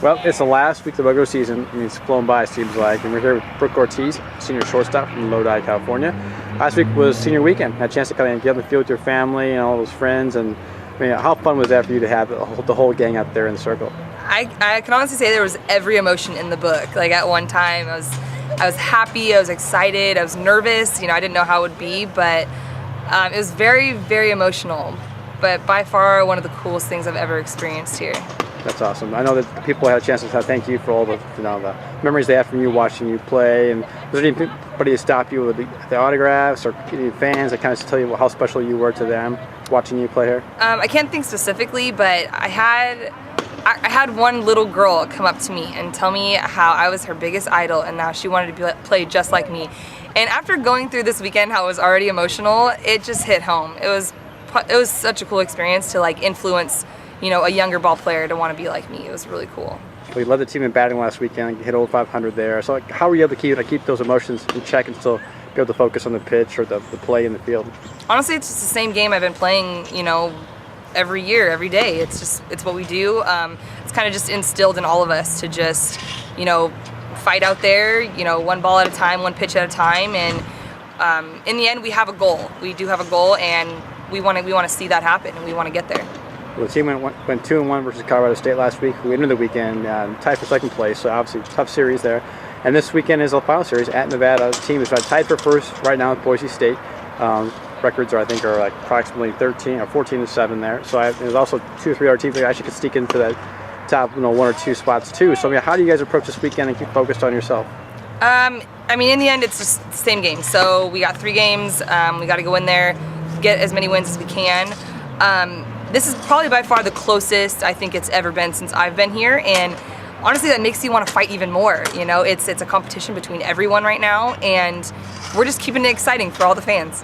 Well, it's the last week of the regular season. I mean, it's flown by, it seems like. And we're here with Brooke Ortiz, senior shortstop from Lodi, California. Last week was senior weekend. Had a chance to kind of get on the field with your family and all those friends. And I mean, how fun was that for you to have the whole gang out there in the circle? I can honestly say there was every emotion in the book. Like at one time, I was happy, I was excited, I was nervous. You know, I didn't know how it would be, but it was very, very emotional. But by far, one of the coolest things I've ever experienced here. That's awesome. I know that people had a chance to thank you for all the, the memories they had from you watching you play. And was there anybody to stop you with the autographs or any fans that kind of tell you how special you were to them watching you play here? I can't think specifically, but I had one little girl come up to me and tell me how I was her biggest idol and now she wanted to play just like me. And after going through this weekend, how it was already emotional, it just hit home. It was such a cool experience to like influence, a younger ball player to want to be like me. It was really cool. We led the team in batting last weekend. You hit over 500 there. So like, how were you able to keep those emotions in check and still be able to focus on the pitch or the play in the field? Honestly, it's just the same game I've been playing, every year, every day. It's what we do. It's kind of just instilled in all of us to just, fight out there, one ball at a time, one pitch at a time. And in the end, we have a goal. We do have a goal, and we want to see that happen, and we want to get there. Well, the team went 2-1 versus Colorado State last week. We ended the weekend tied for second place, so obviously tough series there. And this weekend is the final series at Nevada. The team is tied for first right now with Boise State. Records are like approximately 13 or 14-7 there. So there's also 2 or 3 other teams that actually could sneak into that top 1 or 2 spots too. So I mean, how do you guys approach this weekend and keep focused on yourself? I mean, in the end, it's just the same game. So we got 3 games. We got to go in there, get as many wins as we can. This is probably by far the closest I think it's ever been since I've been here, and honestly, that makes you want to fight even more. It's a competition between everyone right now, and we're just keeping it exciting for all the fans.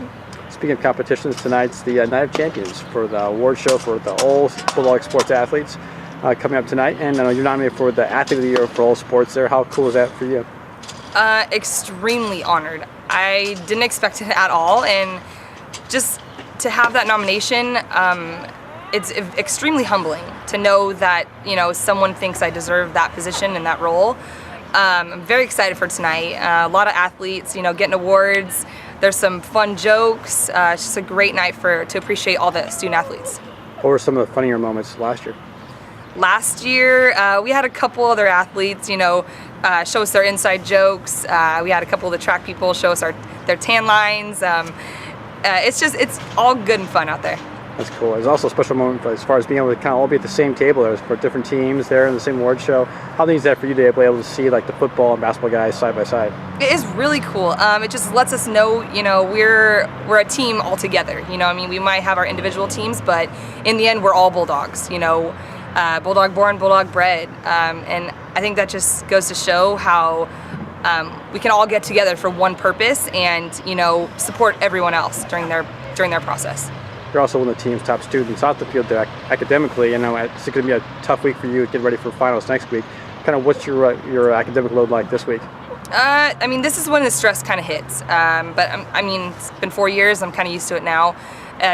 Speaking of competitions, tonight's the Night of Champions for the award show for the all Bulldog sports athletes coming up tonight, and you're nominated for the Athlete of the Year for all sports there. How cool is that for you? Extremely honored. I didn't expect it at all, and just to have that nomination, it's extremely humbling to know that someone thinks I deserve that position and that role. I'm very excited for tonight. A lot of athletes, getting awards. There's some fun jokes. It's just a great night to appreciate all the student athletes. What were some of the funnier moments last year? Last year, we had a couple other athletes, show us their inside jokes. We had a couple of the track people show us their tan lines. It's all good and fun out there. That's cool. There's also a special moment as far as being able to kind of all be at the same table. There's for different teams there in the same award show. How neat is that for you to be able to see like the football and basketball guys side by side? It is really cool. It just lets us know, we're a team all together. We might have our individual teams, but in the end, we're all Bulldogs. Bulldog born, Bulldog bred, and I think that just goes to show how we can all get together for one purpose and support everyone else during their process. You're also one of the team's top students off the field there academically. It's going to be a tough week for you getting ready for finals next week. Kind of what's your academic load like this week? This is when the stress kind of hits. But it's been 4 years. I'm kind of used to it now.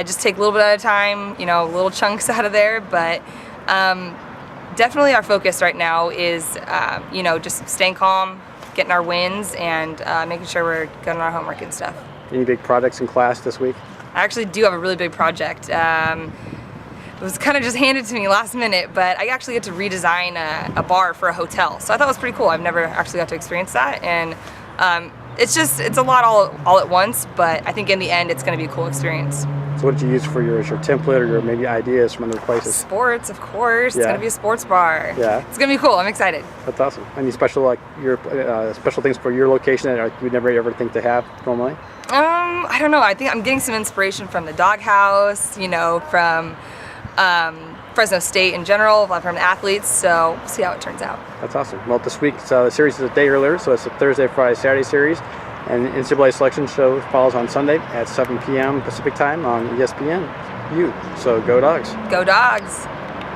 Just take a little bit at a time, little chunks out of there. But definitely our focus right now is, just staying calm, getting our wins, and making sure we're good on our homework and stuff. Any big projects in class this week? I actually do have a really big project. It was kind of just handed to me last minute, but I actually get to redesign a bar for a hotel. So I thought it was pretty cool. I've never actually got to experience that. And it's a lot all at once, but I think in the end it's going to be a cool experience. So what did you use for your template or your maybe ideas from other places? Sports, of course. Yeah. It's going to be a sports bar. Yeah. It's going to be cool. I'm excited. That's awesome. Any special special things for your location that you would never ever think to have normally? I don't know. I think I'm getting some inspiration from the doghouse, from Fresno State in general, from the athletes, so we'll see how it turns out. That's awesome. Well, this week the series is a day earlier, so it's a Thursday, Friday, Saturday series, and the NCAA selection show follows on Sunday at 7 p.m. Pacific time on ESPN. So go Dogs. Go Dogs.